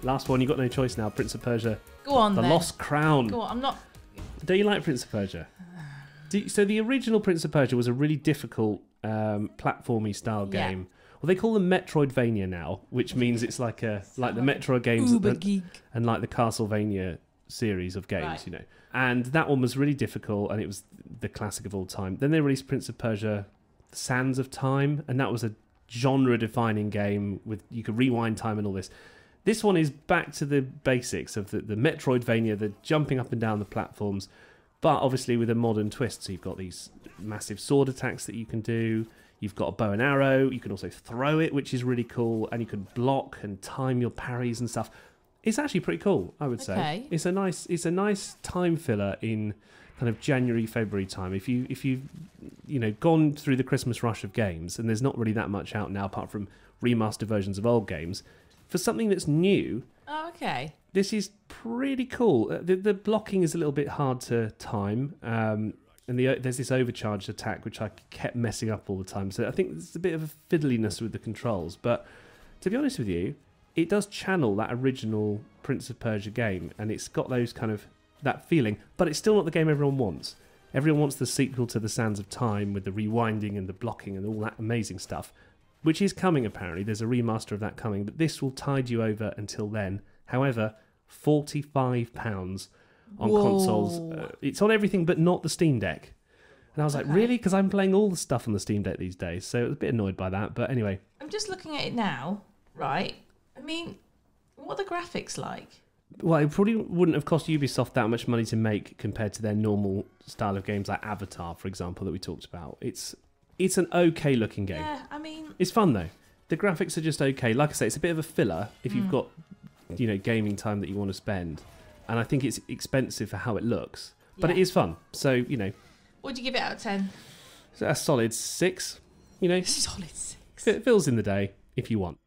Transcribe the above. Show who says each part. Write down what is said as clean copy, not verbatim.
Speaker 1: Last one, you got no choice now. Prince of Persia.
Speaker 2: Go on,
Speaker 1: The
Speaker 2: then.
Speaker 1: Lost Crown.
Speaker 2: Go on, I'm not...
Speaker 1: Don't you like Prince of Persia? So the original Prince of Persia was a really difficult platformy style game. Well, they call them Metroidvania now, which means it's like the Metroid games and like the Castlevania series of games, you know. And that one was really difficult, and it was the classic of all time. Then they released Prince of Persia: Sands of Time, and that was a genre-defining game with you could rewind time and all this. This one is back to the basics of the Metroidvania, the jumping up and down the platforms, but obviously with a modern twist. So you've got these massive sword attacks that you can do. You've got a bow and arrow. You can also throw it, which is really cool, and you can block and time your parries and stuff. It's actually pretty cool, I would say. It's a nice time filler in kind of January, February time. If you've gone through the Christmas rush of games, and there's not really that much out now apart from remastered versions of old games, for something that's new, this is pretty cool. The blocking is a little bit hard to time, and there's this overcharged attack which I kept messing up all the time. So I think there's a bit of a fiddliness with the controls. But to be honest with you, it does channel that original Prince of Persia game, and it's got those kind of that feeling. But it's still not the game everyone wants. Everyone wants the sequel to the Sands of Time with the rewinding and the blocking and all that amazing stuff, which is coming apparently. There's a remaster of that coming, but this will tide you over until then. However, £45 on consoles. It's on everything but not the Steam Deck. And I was like, really? Because I'm playing all the stuff on the Steam Deck these days, so I was a bit annoyed by that. But anyway.
Speaker 2: I'm just looking at it now, right? I mean, what are the graphics like?
Speaker 1: Well, it probably wouldn't have cost Ubisoft that much money to make compared to their normal style of games like Avatar, for example, that we talked about. It's an okay looking game.
Speaker 2: Yeah, I mean...
Speaker 1: It's fun, though. The graphics are just okay. Like I say, it's a bit of a filler if you've got, gaming time that you want to spend. And I think it's expensive for how it looks. But it is fun. So,
Speaker 2: What do you give it out of 10?
Speaker 1: A solid 6,
Speaker 2: Solid 6.
Speaker 1: It fills in the day if you want.